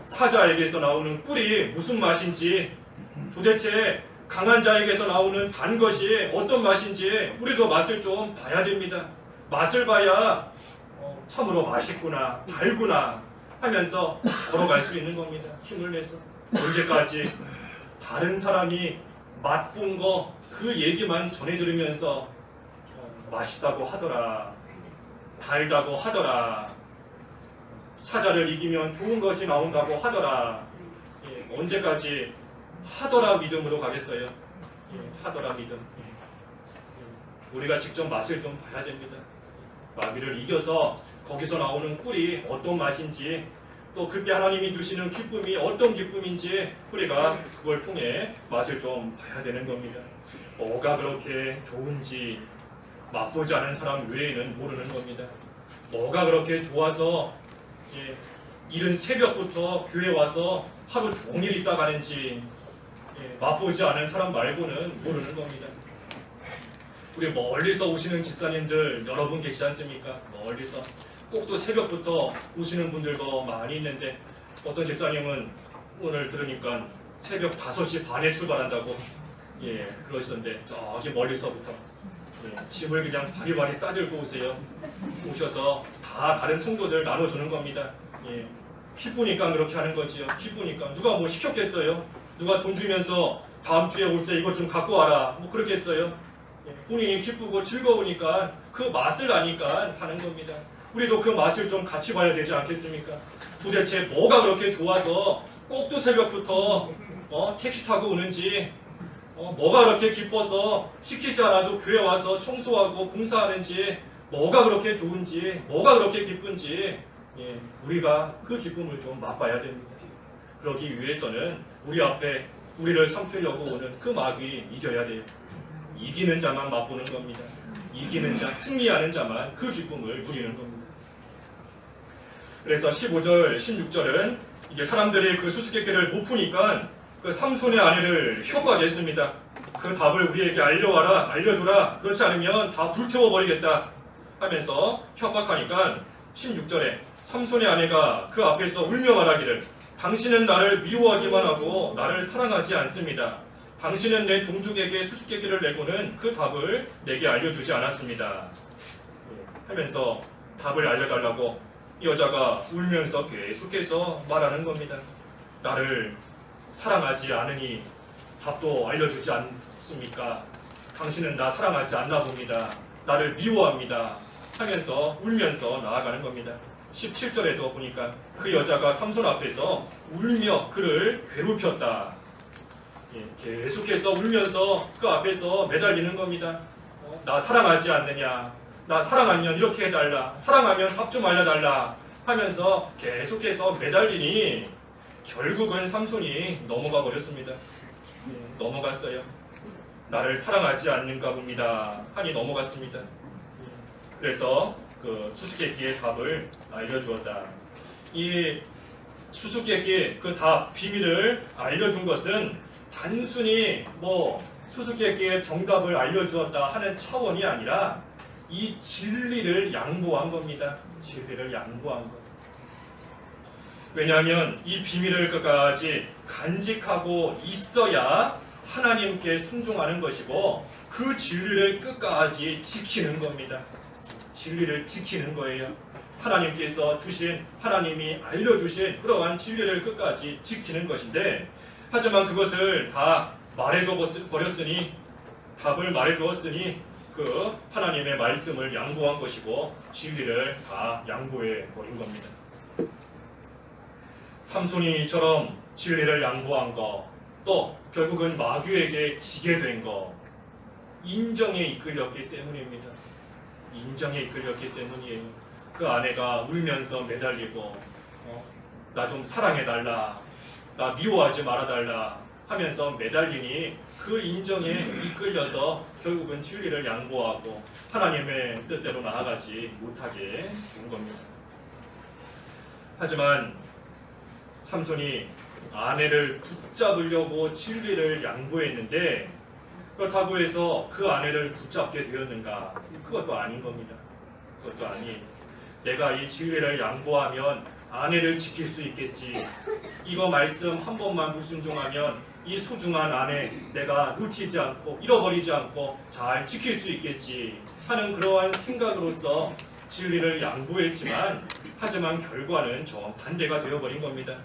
Speaker 1: 사자에게서 나오는 꿀이 무슨 맛인지, 도대체 강한 자에게서 나오는 단 것이 어떤 맛인지 우리도 맛을 좀 봐야 됩니다. 맛을 봐야 참으로 맛있구나, 달구나 하면서 걸어갈 수 있는 겁니다. 힘을 내서. 언제까지 다른 사람이 맛본 거 그 얘기만 전해 들으면서 맛있다고 하더라, 달다고 하더라, 사자를 이기면 좋은 것이 나온다고 하더라, 언제까지 하더라 믿음으로 가겠어요? 하더라 믿음. 우리가 직접 맛을 좀 봐야 됩니다. 마귀를 이겨서 거기서 나오는 꿀이 어떤 맛인지, 또 그때 하나님이 주시는 기쁨이 어떤 기쁨인지 우리가 그걸 통해 맛을 좀 봐야 되는 겁니다. 뭐가 그렇게 좋은지 맛보지 않은 사람 외에는 모르는 겁니다. 뭐가 그렇게 좋아서 이른 새벽부터 교회 와서 하루 종일 있다 가는지 맛보지 않은 사람 말고는 모르는 겁니다. 우리 멀리서 오시는 집사님들 여러분 계시지 않습니까? 멀리서 꼭 또 새벽부터 오시는 분들도 많이 있는데 어떤 집사님은 오늘 들으니까 새벽 5시 반에 출발한다고 그러시던데 저기 멀리서부터 짐을 그냥 바리바리 싸들고 오세요. 오셔서 다 다른 성도들 나눠주는 겁니다. 기쁘니까 그렇게 하는 거지요. 기쁘니까. 누가 뭐 시켰겠어요? 누가 돈 주면서 다음 주에 올 때 이것 좀 갖고 와라 뭐 그렇겠어요? 본인이 기쁘고 즐거우니까 그 맛을 아니까 하는 겁니다. 우리도 그 맛을 좀 같이 봐야 되지 않겠습니까? 도대체 뭐가 그렇게 좋아서 꼭두 새벽부터 택시 타고 오는지, 뭐가 그렇게 기뻐서 시키지 않아도 교회 와서 청소하고 봉사하는지, 뭐가 그렇게 좋은지, 뭐가 그렇게 기쁜지 우리가 그 기쁨을 좀 맛봐야 됩니다. 그러기 위해서는 우리 앞에 우리를 삼키려고 오는 그 마귀 이겨야 돼요. 이기는 자만 맛보는 겁니다. 이기는 자, 승리하는 자만 그 기쁨을 누리는 겁니다. 그래서 15절, 16절은 이제 사람들이 그 수수께끼를 못 푸니까 그 삼손의 아내를 협박했습니다. 그 답을 우리에게 알려줘라. 그렇지 않으면 다 불태워버리겠다 하면서 협박하니까 16절에 삼손의 아내가 그 앞에서 울며 말하기를 당신은 나를 미워하기만 하고 나를 사랑하지 않습니다. 당신은 내 동족에게 수수께끼를 내고는 그 답을 내게 알려주지 않았습니다. 하면서 답을 알려달라고 이 여자가 울면서 계속해서 말하는 겁니다. 나를 사랑하지 않으니 답도 알려주지 않습니까? 당신은 나 사랑하지 않나 봅니다. 나를 미워합니다. 하면서 울면서 나아가는 겁니다. 17절에도 보니까 그 여자가 삼손 앞에서 울며 그를 괴롭혔다. 계속해서 울면서 그 앞에서 매달리는 겁니다. 나 사랑하지 않느냐, 나 사랑하면 이렇게 해달라, 사랑하면 답 좀 알려달라 하면서 계속해서 매달리니 결국은 삼손이 넘어가 버렸습니다. 넘어갔어요. 나를 사랑하지 않는가 봅니다. 하니 넘어갔습니다. 그래서 그 수수께끼의 답을 알려주었다. 이 수수께끼 그 답 비밀을 알려준 것은 단순히 뭐 수수께끼의 정답을 알려주었다 하는 차원이 아니라 이 진리를 양보한 겁니다. 진리를 양보한 것. 왜냐하면 이 비밀을 끝까지 간직하고 있어야 하나님께 순종하는 것이고 그 진리를 끝까지 지키는 겁니다. 진리를 지키는 거예요. 하나님께서 주신, 하나님이 알려주신 그러한 진리를 끝까지 지키는 것인데, 하지만 그것을 다 말해줘 버렸으니, 답을 말해주었으니 그 하나님의 말씀을 양보한 것이고 진리를 다 양보해 버린 겁니다. 삼손이처럼 진리를 양보한 거, 또 결국은 마귀에게 지게 된 거, 인정에 이끌렸기 때문입니다. 인정에 이끌렸기 때문이에요. 그 아내가 울면서 매달리고 나 좀 사랑해달라, 나 미워하지 말아달라 하면서 매달리니 그 인정에 이끌려서 결국은 진리를 양보하고 하나님의 뜻대로 나아가지 못하게 된 겁니다. 하지만 삼손이 아내를 붙잡으려고 진리를 양보했는데 그렇다고 해서 그 아내를 붙잡게 되었는가? 그것도 아닌 겁니다. 그것도 아니에요. 내가 이 진리를 양보하면 아내를 지킬 수 있겠지. 이거 말씀 한 번만 불순종하면 이 소중한 아내 내가 놓치지 않고 잃어버리지 않고 잘 지킬 수 있겠지 하는 그러한 생각으로서 진리를 양보했지만, 하지만 결과는 정반대가 되어버린 겁니다.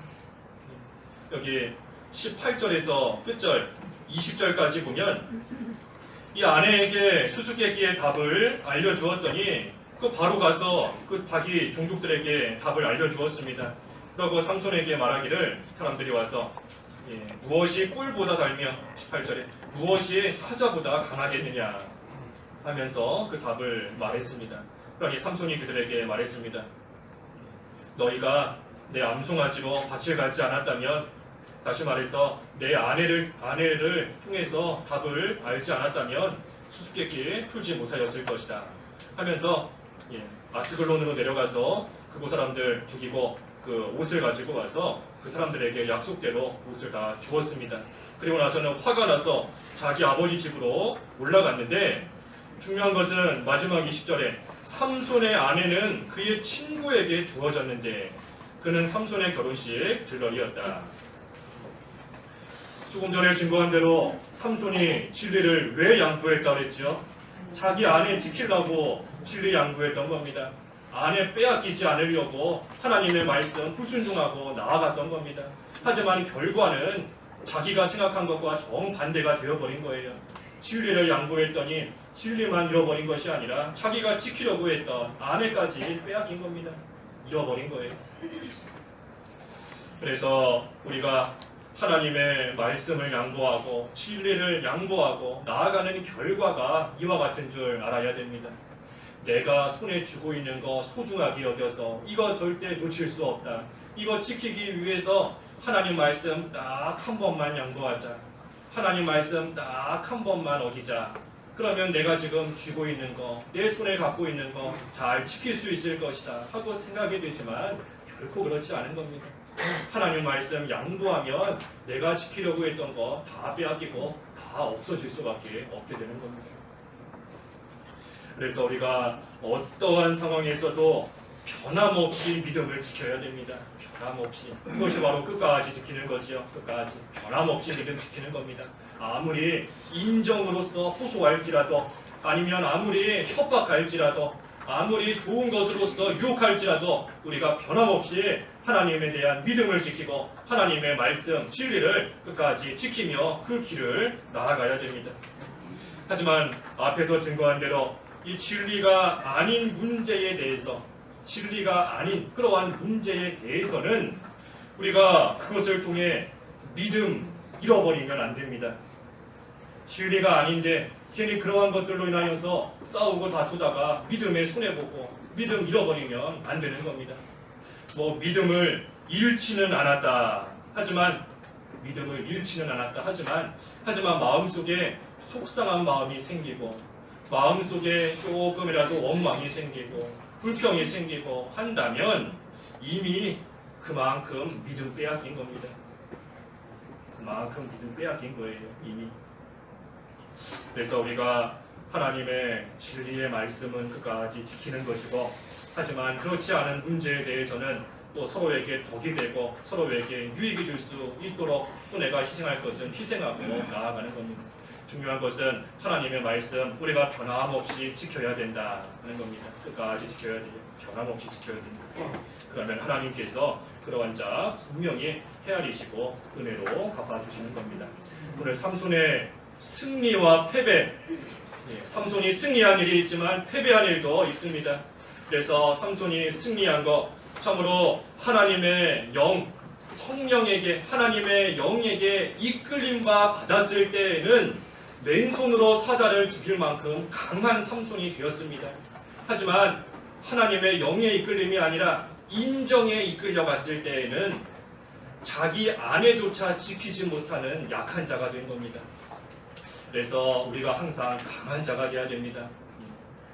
Speaker 1: 여기 18절에서 끝절 20절까지 보면 이 아내에게 수수께끼의 답을 알려주었더니 그 바로 가서 그 자기 종족들에게 답을 알려주었습니다. 그리고 삼손에게 말하기를, 사람들이 와서 무엇이 꿀보다 달며 18절에 무엇이 사자보다 강하겠느냐 하면서 그 답을 말했습니다. 그러니 삼손이 그들에게 말했습니다. 너희가 내 암송아지로 밭을 갈지 않았다면, 다시 말해서 내 아내를 통해서 답을 알지 않았다면 수수께끼 풀지 못하였을 것이다 하면서 아스글론으로 내려가서 그곳 사람들 죽이고 그 옷을 가지고 와서 그 사람들에게 약속대로 옷을 다 주었습니다. 그리고 나서는 화가 나서 자기 아버지 집으로 올라갔는데, 중요한 것은 마지막 20절에 삼손의 아내는 그의 친구에게 주어졌는데 그는 삼손의 결혼식 들러리였다. 조금 전에 증거한 대로 삼손이 진리를 왜 양보했다 그랬죠? 자기 아내 지키려고 진리 양보했던 겁니다. 아내 빼앗기지 않으려고 하나님의 말씀 불순종하고 나아갔던 겁니다. 하지만 결과는 자기가 생각한 것과 정반대가 되어버린 거예요. 진리를 양보했더니 진리만 잃어버린 것이 아니라 자기가 지키려고 했던 아내까지 빼앗긴 겁니다. 잃어버린 거예요. 그래서 우리가 하나님의 말씀을 양보하고 진리를 양보하고 나아가는 결과가 이와 같은 줄 알아야 됩니다. 내가 손에 쥐고 있는 거 소중하게 여겨서 이거 절대 놓칠 수 없다. 이거 지키기 위해서 하나님 말씀 딱 한 번만 양보하자. 하나님 말씀 딱 한 번만 어기자. 그러면 내가 지금 쥐고 있는 거, 내 손에 갖고 있는 거 잘 지킬 수 있을 것이다 하고 생각이 되지만 결코 그렇지 않은 겁니다. 하나님 말씀 양보하면 내가 지키려고 했던 거 다 빼앗기고 다 없어질 수밖에 없게 되는 겁니다. 그래서 우리가 어떠한 상황에서도 변함없이 믿음을 지켜야 됩니다. 변함없이. 그것이 바로 끝까지 지키는 거지요. 끝까지. 변함없이 믿음 지키는 겁니다. 아무리 인정으로서 호소할지라도, 아니면 아무리 협박할지라도, 아무리 좋은 것으로서 유혹할지라도 우리가 변함없이 하나님에 대한 믿음을 지키고 하나님의 말씀, 진리를 끝까지 지키며 그 길을 나아가야 됩니다. 하지만 앞에서 증거한 대로 이 진리가 아닌 문제에 대해서, 진리가 아닌 그러한 문제에 대해서는 우리가 그것을 통해 믿음 잃어버리면 안 됩니다. 진리가 아닌데 괜히 그러한 것들로 인하여서 싸우고 다투다가 믿음에 손해보고 믿음 잃어버리면 안 되는 겁니다. 뭐 믿음을 잃지는 않았다 하지만 마음속에 속상한 마음이 생기고 마음속에 조금이라도 원망이 생기고 불평이 생기고 한다면 이미 그만큼 믿음 빼앗긴 겁니다. 그만큼 믿음 빼앗긴 거예요. 이미. 그래서 우리가 하나님의 진리의 말씀은 끝까지 지키는 것이고, 하지만 그렇지 않은 문제에 대해서는 또 서로에게 덕이 되고 서로에게 유익이 줄 수 있도록 또 내가 희생할 것은 희생하고 나아가는 겁니다. 중요한 것은 하나님의 말씀 우리가 변함없이 지켜야 된다는 겁니다. 끝까지 지켜야 돼요. 변함없이 지켜야 됩니다. 그러면 하나님께서 그러한 자 분명히 헤아리시고 은혜로 갚아주시는 겁니다. 오늘 삼손의 승리와 패배, 삼손이 승리한 일이 있지만 패배한 일도 있습니다. 그래서 삼손이 승리한 것, 참으로 하나님의 영, 성령에게, 하나님의 영에게 이끌림과 받았을 때에는 맨손으로 사자를 죽일 만큼 강한 삼손이 되었습니다. 하지만 하나님의 영의 이끌림이 아니라 인정에 이끌려갔을 때에는 자기 아내조차 지키지 못하는 약한 자가 된 겁니다. 그래서 우리가 항상 강한 자가 돼야 됩니다.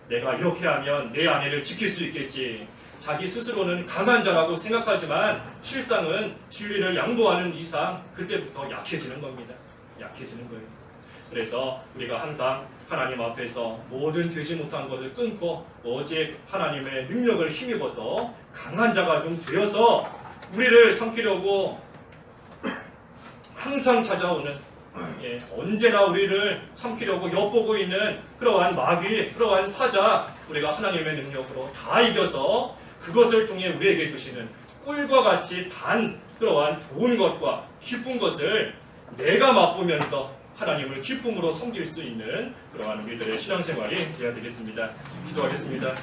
Speaker 1: 내가 이렇게 하면 내 아내를 지킬 수 있겠지. 자기 스스로는 강한 자라고 생각하지만 실상은 진리를 양보하는 이상 그때부터 약해지는 겁니다. 약해지는 거예요. 그래서 우리가 항상 하나님 앞에서 모든 되지 못한 것을 끊고 오직 하나님의 능력을 힘입어서 강한 자가 좀 되어서 우리를 삼키려고 항상 찾아오는, 언제나 우리를 삼키려고 엿보고 있는 그러한 마귀, 그러한 사자, 우리가 하나님의 능력으로 다 이겨서 그것을 통해 우리에게 주시는 꿀과 같이 단 그러한 좋은 것과 기쁜 것을 내가 맛보면서 하나님을 기쁨으로 섬길 수 있는 그러한 우리들의 신앙생활이 되어야 되겠습니다. 기도하겠습니다.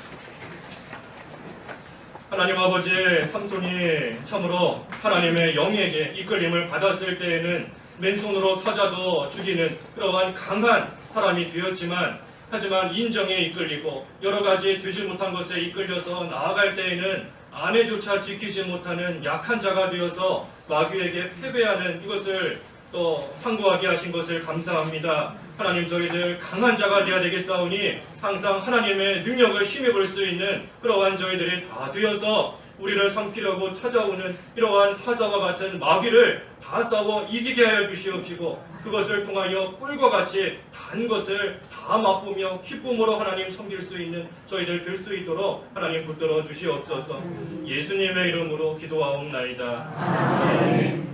Speaker 1: 하나님 아버지, 삼손이 참으로 하나님의 영에게 이끌림을 받았을 때에는 맨손으로 사자도 죽이는 그러한 강한 사람이 되었지만, 하지만 인정에 이끌리고 여러 가지 되지 못한 것에 이끌려서 나아갈 때에는 아내조차 지키지 못하는 약한 자가 되어서 마귀에게 패배하는 이것을 또 상고하게 하신 것을 감사합니다. 하나님, 저희들 강한 자가 되어야 되겠사오니 항상 하나님의 능력을 힘입을 수 있는 그러한 저희들이 다 되어서 우리를 삼키려고 찾아오는 이러한 사자와 같은 마귀를 다 싸워 이기게 하여 주시옵시고, 그것을 통하여 꿀과 같이 단 것을 다 맛보며 기쁨으로 하나님 섬길 수 있는 저희들 될 수 있도록 하나님 붙들어 주시옵소서. 예수님의 이름으로 기도하옵나이다. 아멘.